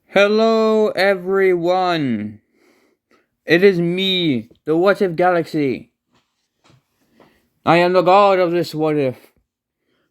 Hello, everyone. It is me, the What If Galaxy. I am the god of this what if,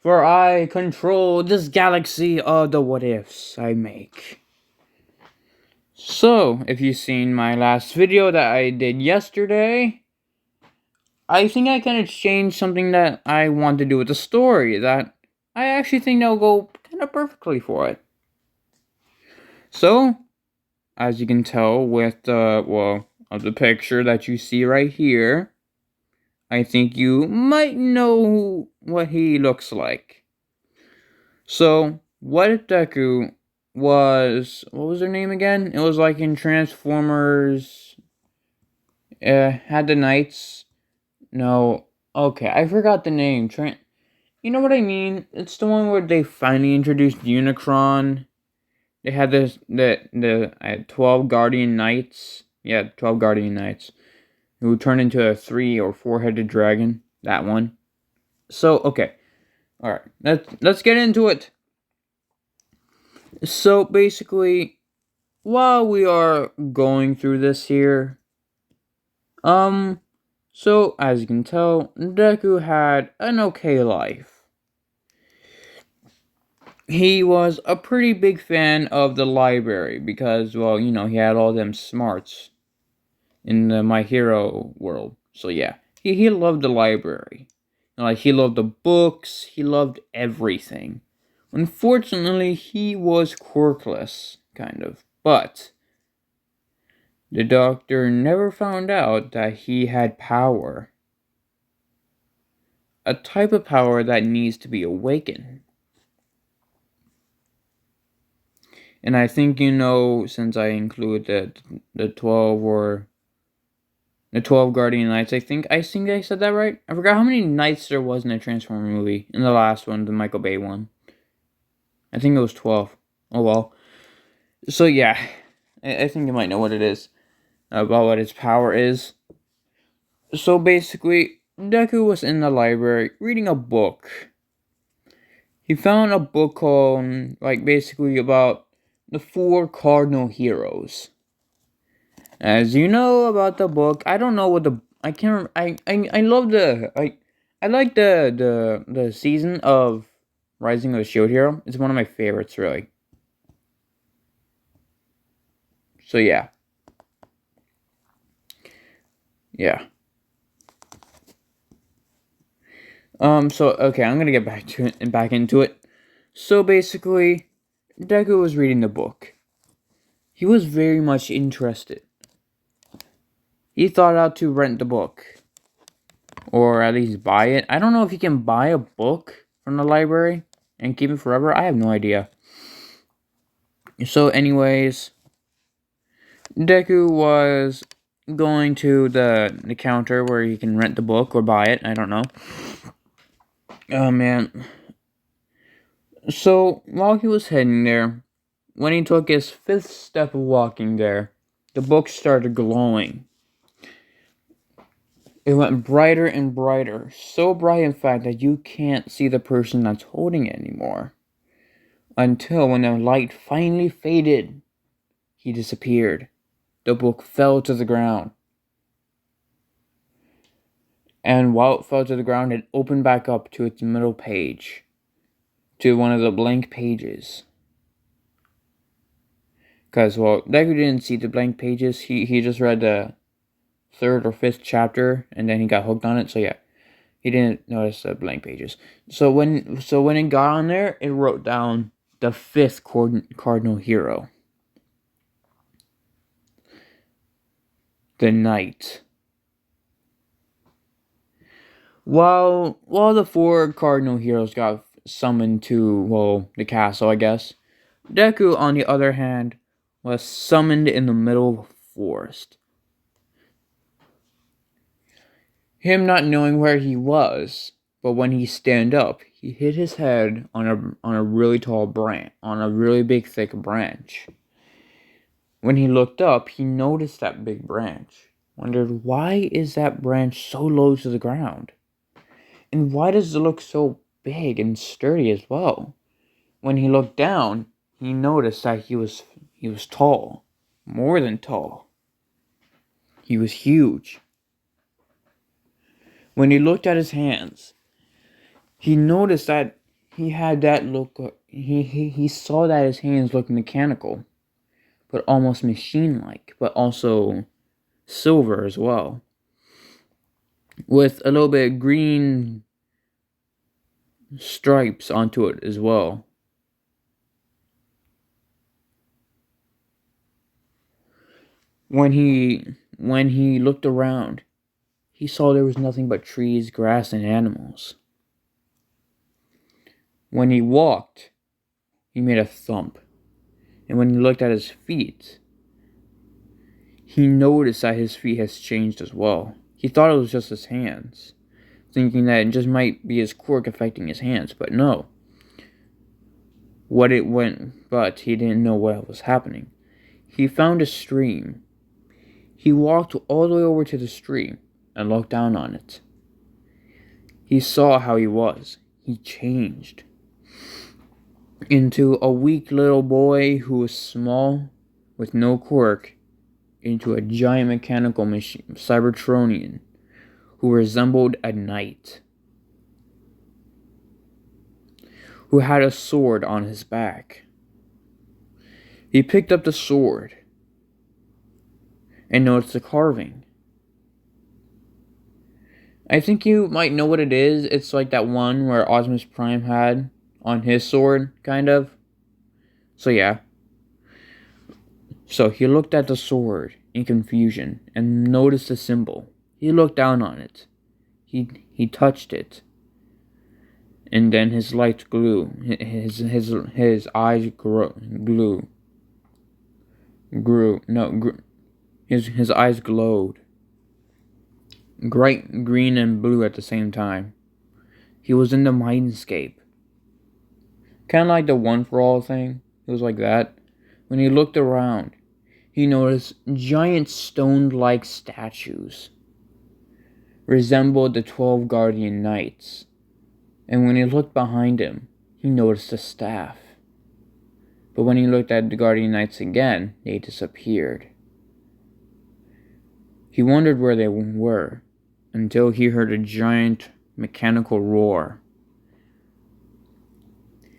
for I control this galaxy of the what ifs I make. So, if you've seen my last video that I did yesterday, I think I kind of changed something that I want to do with the story that I actually think that'll go kind of perfectly for it. So, as you can tell with of the picture that you see right here, I think you might know what he looks like. So, what if Deku what was their name again? It was like in Transformers, had the Knights. No, okay, I forgot the name. You know what I mean? It's the one where they finally introduced Unicron. They had the 12 Guardian Knights. Yeah, 12 Guardian Knights. Who turned into a 3 or 4-headed dragon. That one. So, okay. Alright, let's get into it. So, basically, while we are going through this here, so, as you can tell, Deku had an okay life. He was a pretty big fan of the library because, well, he had all them smarts in the My Hero world. So yeah, he loved the library. Like, he loved the books, he loved everything. Unfortunately, he was quirkless, kind of. But the doctor never found out that he had power. A type of power that needs to be awakened. And I think since I include the 12 Guardian Knights, I think I said that right. I forgot how many knights there was in the Transformer movie. In the last one, the Michael Bay one. I think it was 12. Oh well. So yeah, I think you might know what it is. About what his power is. So basically, Deku was in the library reading a book. He found a book called, like, basically about the 4 cardinal heroes. As you know about the book, I don't know what the I can't I love I like the season of Rising of the Shield Hero. It's one of my favorites, really. So yeah. Yeah. So okay, I'm gonna get back to it and back into it. So basically, Deku was reading the book. He was very much interested. He thought out to rent the book. Or at least buy it. I don't know if you can buy a book from the library and keep it forever. I have no idea. So anyways, Deku was going to the counter where you can rent the book or buy it. I don't know. Oh man. So while he was heading there, when he took his 5th step of walking there, the book started glowing. It went brighter and brighter, so bright in fact that you can't see the person that's holding it anymore. Until when the light finally faded, he disappeared. The book fell to the ground. And while it fell to the ground, it opened back up to its middle page. To one of the blank pages. Because, well, Deku didn't see the blank pages. He just read the 3rd or 5th chapter, and then he got hooked on it. So yeah, he didn't notice the blank pages. So when it got on there, it wrote down the 5th cardinal hero. The Knight. While the 4 cardinal heroes got summoned to, well, the castle, I guess, Deku, on the other hand, was summoned in the middle of a forest. Him not knowing where he was, but when he stand up, he hit his head on a really tall branch, on a really big thick branch. When he looked up, he noticed that big branch. Wondered, why is that branch so low to the ground? And why does it look so big and sturdy as well? When he looked down, he noticed that he He was tall, more than tall. He was huge. When he looked at his hands, he noticed that he had that look. He saw that his hands looked mechanical, but almost machine-like, but also silver as well, with a little bit of green stripes onto it as well. When he looked around, he saw there was nothing but trees, grass, and animals. When he walked, he made a thump. And when he looked at his feet, he noticed that his feet has changed as well. He thought it was just his hands, thinking that it just might be his quirk affecting his hands, but no. But he didn't know what was happening. He found a stream. He walked all the way over to the stream and looked down on it. He saw how he was. He changed into a weak little boy who was small, with no quirk, into a giant mechanical machine, Cybertronian, who resembled a knight, who had a sword on his back. He picked up the sword and noticed the carving. I think you might know what it is. It's like that one where Optimus Prime had on his sword, kind of. So yeah. So he looked at the sword in confusion and noticed the symbol. He looked down on it. He touched it. And then his lights grew. His eyes grew. His eyes glowed. Bright green and blue at the same time. He was in the mindscape. Kind of like the One for All thing. It was like that. When he looked around, he noticed giant stone-like statues. Resembled the 12 guardian knights. And when he looked behind him, he noticed a staff. But when he looked at the guardian knights again, they disappeared. He wondered where they were, until he heard a giant mechanical roar.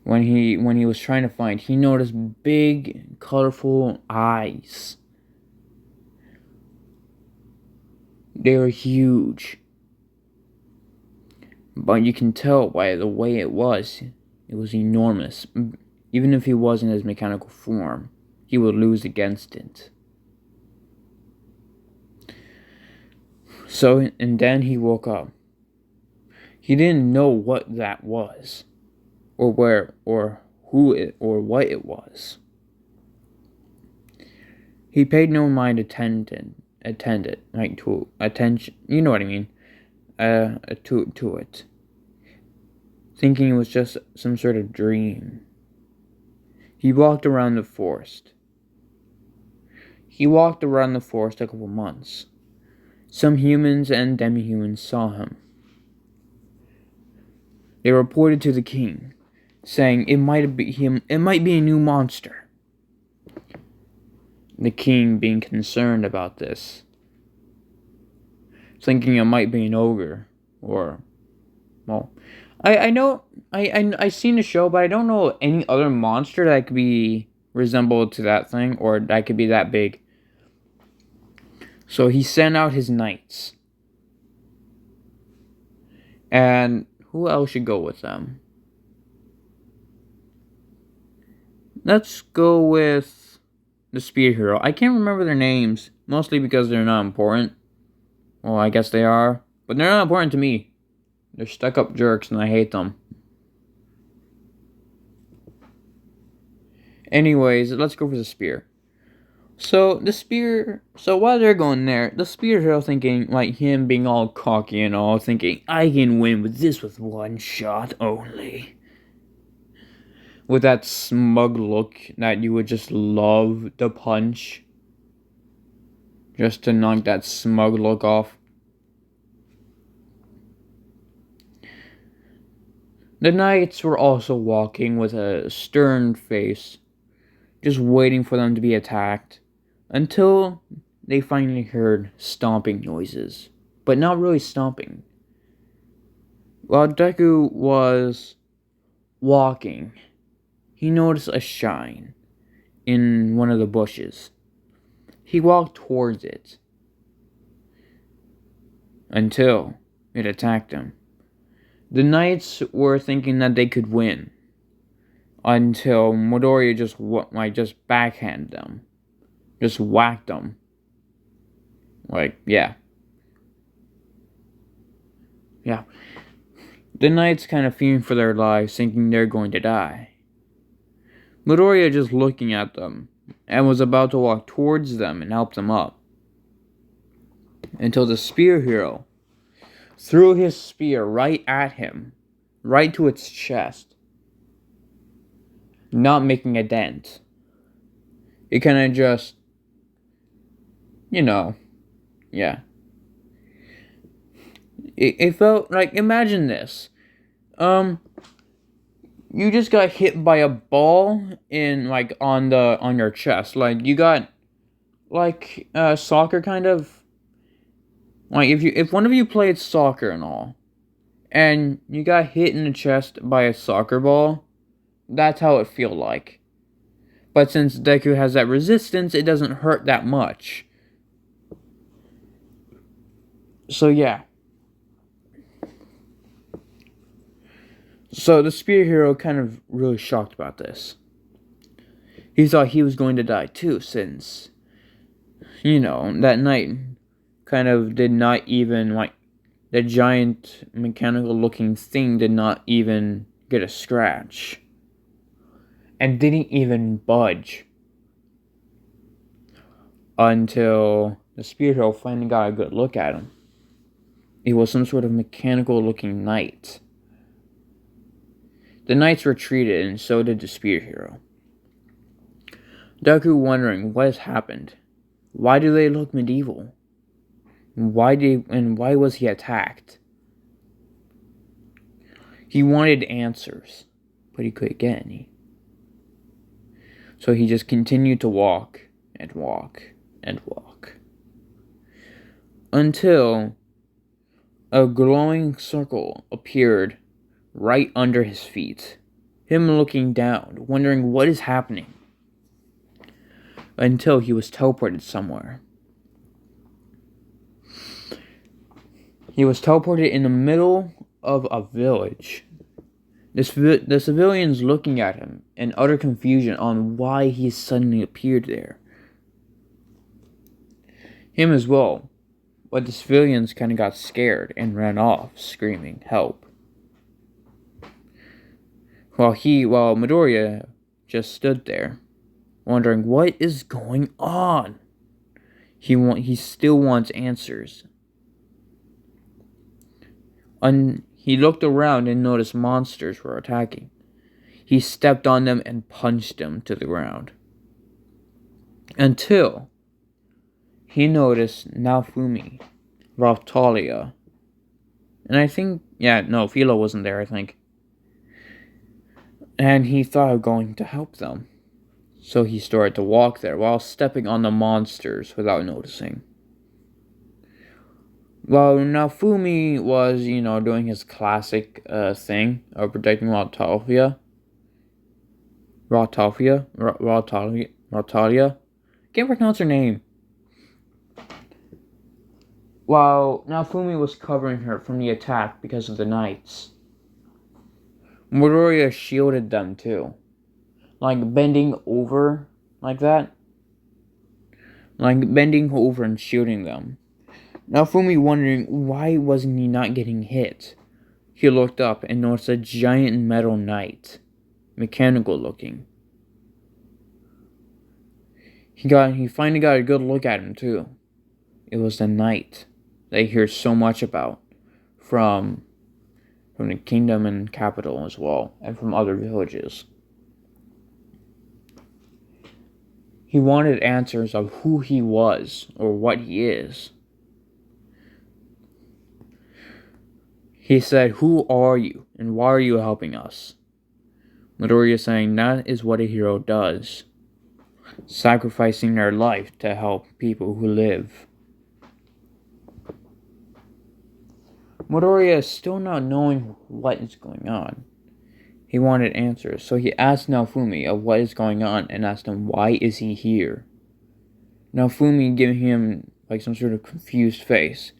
When he was trying to find, he noticed big, colorful eyes. They were huge. But you can tell by the way it was enormous. Even if he was in his mechanical form, he would lose against it. So, and then he woke up. He didn't know what that was, or where, or who it, or what it was. He paid no mind attention, like to attention. You know what I mean? To it, thinking it was just some sort of dream. He walked around the forest. He walked around the forest a couple months. Some humans and demi-humans saw him. They reported to the king, saying it might be him. It might be a new monster. The king, being concerned about this, thinking it might be an ogre, or, well, I know I seen the show, but I don't know any other monster that could be resembled to that thing, or that could be that big. So he sent out his knights. And who else should go with them? Let's go with the spear hero. I can't remember their names, mostly because they're not important. Well, I guess they are, but they're not important to me. They're stuck-up jerks, and I hate them. Anyways, let's go for the spear. So while they're going there, the spear hero thinking, like him being all cocky and all, thinking, I can win with one shot only. With that smug look that you would just love to punch. Just to knock that smug look off. The knights were also walking with a stern face, just waiting for them to be attacked, until they finally heard stomping noises, but not really stomping. While Deku was walking, he noticed a shine in one of the bushes. He walked towards it until it attacked him. The knights were thinking that they could win until Midoriya just backhanded them, just whacked them. Yeah. The knights kind of fearing for their lives, thinking they're going to die. Midoriya just looking at them and was about to walk towards them and help them up, until the spear hero threw his spear right at him, right to its chest, not making a dent. It kind of just, yeah. It felt like, imagine this. You just got hit by a ball on your chest. Like, you got soccer kind of, like, if one of you played soccer and all, and you got hit in the chest by a soccer ball, that's how it feel like. But since Deku has that resistance, it doesn't hurt that much. So yeah. So the spear hero kind of really shocked about this. He thought he was going to die too, since, that knight kind of did not even, the giant mechanical looking thing did not even get a scratch. And didn't even budge. Until the spear hero finally got a good look at him. It was some sort of mechanical looking knight. The knights retreated, and so did the spear hero. Deku wondering what has happened. Why do they look medieval? Why was he attacked? He wanted answers, but he couldn't get any. So he just continued to walk and walk and walk, until a glowing circle appeared right under his feet. Him looking down, wondering what is happening, until he was teleported somewhere. He was teleported in the middle of a village. The civilians looking at him in utter confusion on why he suddenly appeared there. Him as well, but the civilians kind of got scared and ran off, screaming, "Help!" While Midoriya just stood there, wondering what is going on. He still wants answers. He looked around and noticed monsters were attacking. He stepped on them and punched them to the ground. Until he noticed Naofumi, Raphtalia, and I think, Philo wasn't there, I think. And he thought of going to help them. So he started to walk there while stepping on the monsters without noticing. While Naofumi was, doing his classic thing of protecting Raphtalia. Can't pronounce her name. While Naofumi was covering her from the attack because of the knights, Midoriya shielded them too. Like bending over like that. Like bending over and shielding them. Naofumi wondering why wasn't he not getting hit. He looked up and noticed a giant metal knight. Mechanical looking. He finally got a good look at him too. It was the knight they hear so much about from the kingdom and capital as well, and from other villages. He wanted answers of who he was or what he is. He said, "Who are you and why are you helping us?" Midoriya saying that is what a hero does. sacrificing their life to help people who live. Midoriya is still not knowing what is going on. He wanted answers, so he asked Naofumi of what is going on and asked him why is he here. Naofumi giving him like some sort of confused face.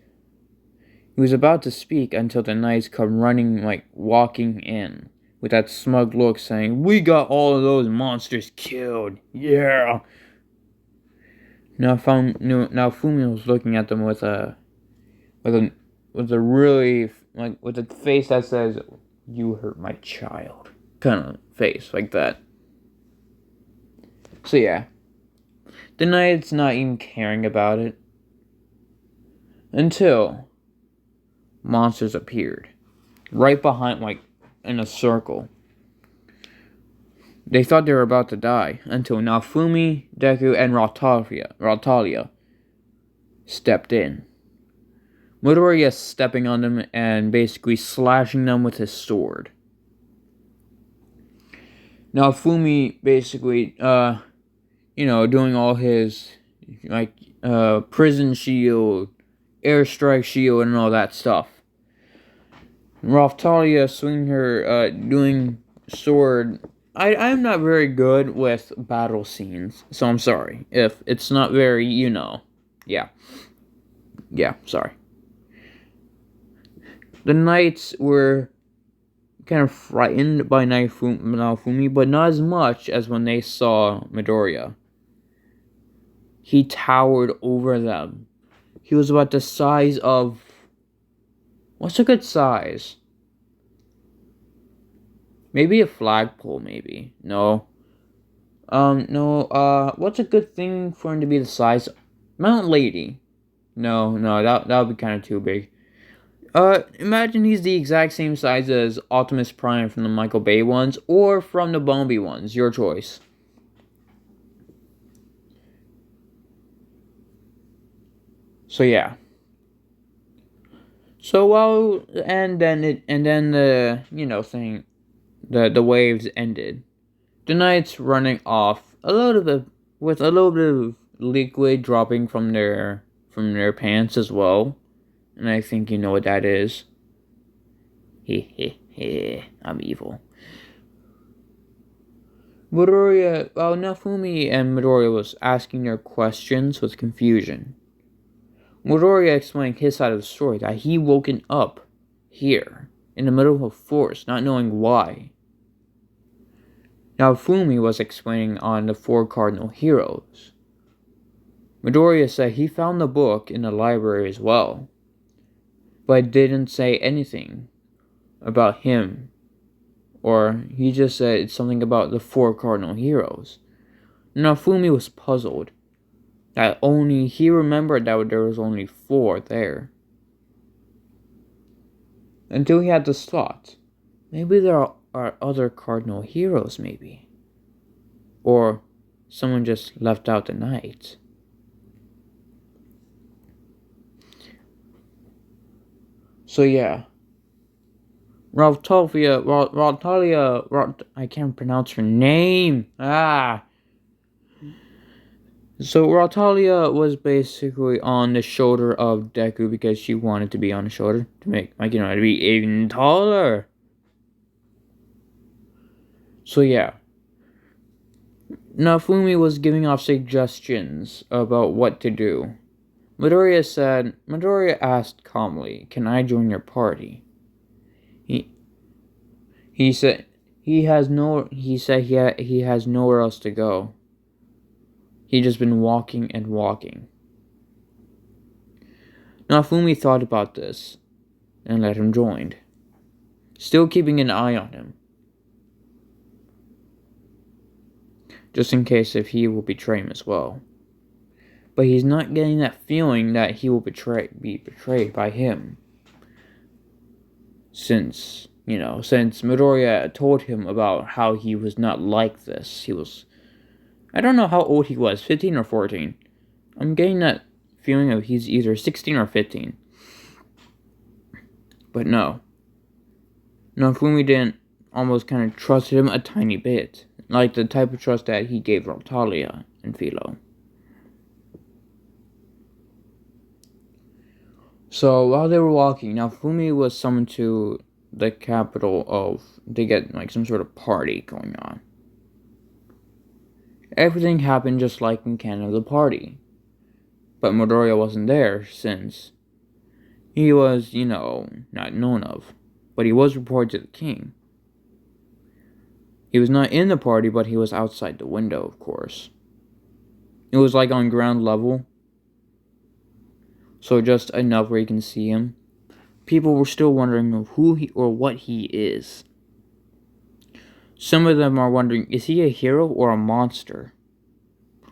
He was about to speak until the knights come running, like walking in, with that smug look saying, "We got all of those monsters killed, yeah!" Naofumi was looking at them with a really, like, with a face that says, "You hurt my child," kind of face, like that. So yeah, the knights not even caring about it. Until monsters appeared. Right behind, like, in a circle. They thought they were about to die until Naofumi, Deku, and Rautalia stepped in. Midoriya stepping on them and basically slashing them with his sword. Naofumi basically, doing all his, like, prison shield, airstrike shield, and all that stuff. Rautalia swinging her, doing sword. I'm not very good with battle scenes, so I'm sorry if it's not very, yeah, sorry. The knights were kind of frightened by Naofumi, but not as much as when they saw Midoriya. He towered over them. He was about the size of... What's a good size? Maybe a flagpole, maybe. No. What's a good thing for him to be the size? Mount Lady. No, that would be kind of too big. Imagine he's the exact same size as Optimus Prime from the Michael Bay ones, or from the Bumblebee ones. Your choice. So yeah. So the waves ended. The knights running off a little bit with a little bit of liquid dropping from their pants as well. And I think you know what that is. I'm evil. Naofumi and Midoriya was asking their questions with confusion. Midoriya explained his side of the story, that he woken up here, in the middle of a forest, not knowing why. Naofumi was explaining on the 4 cardinal heroes. Midoriya said he found the book in the library as well, but didn't say anything about him, or he just said it's something about the 4 cardinal heroes. Naofumi was puzzled that only he remembered that there was only 4 there. Until he had this thought, maybe there are other cardinal heroes, maybe. Or someone just left out the knights. So yeah. Rautalia, I can't pronounce her name. So Rautalia was basically on the shoulder of Deku because she wanted to be on the shoulder to make, to be even taller. So yeah. Naofumi was giving off suggestions about what to do. Midoriya asked calmly, "Can I join your party?" He said he has nowhere else to go. He just been walking and walking. Naofumi thought about this and let him join, still keeping an eye on him, just in case if he will betray him as well. But he's not getting that feeling that he will be betrayed by him. Since Midoriya told him about how he was not like this. I don't know how old he was, 15 or 14. I'm getting that feeling of he's either 16 or 15. But no. Naofumi didn't almost kind of trust him a tiny bit. Like the type of trust that he gave Rautalia and Philo. So while they were walking, Naofumi was summoned to the capital to get like some sort of party going on. Everything happened just like in Canon of the party. But Midoriya wasn't there since he was, not known of. But he was reported to the king. He was not in the party, but he was outside the window, of course. It was like on ground level. So just enough where you can see him. People were still wondering of who he or what he is. Some of them are wondering, is he a hero or a monster?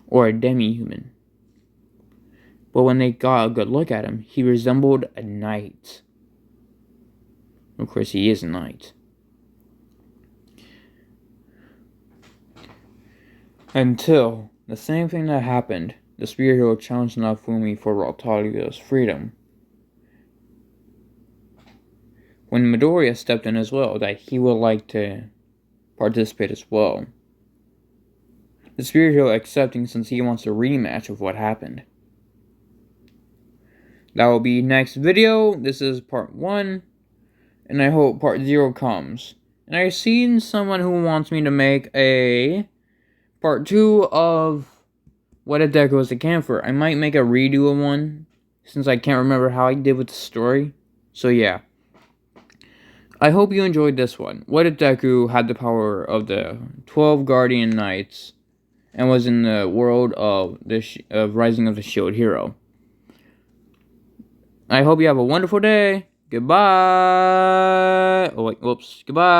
Or a demi-human? But when they got a good look at him, he resembled a knight. Of course, he is a knight. Until the same thing that happened, the Spirit Hero challenged Naofumi for Raltalia's freedom. When Midoriya stepped in as well, that he would like to participate as well. The Spirit Hero accepting since he wants a rematch of what happened. That will be next video. This is part 1. And I hope part 0 comes. And I've seen someone who wants me to make a part 2 of what if Deku was a camphor. I might make a redo of one, since I can't remember how I did with the story. So yeah. I hope you enjoyed this one. What if Deku had the power of the 12 Guardian Knights and was in the world of Rising of the Shield Hero? I hope you have a wonderful day. Goodbye. Oh wait, whoops. Goodbye.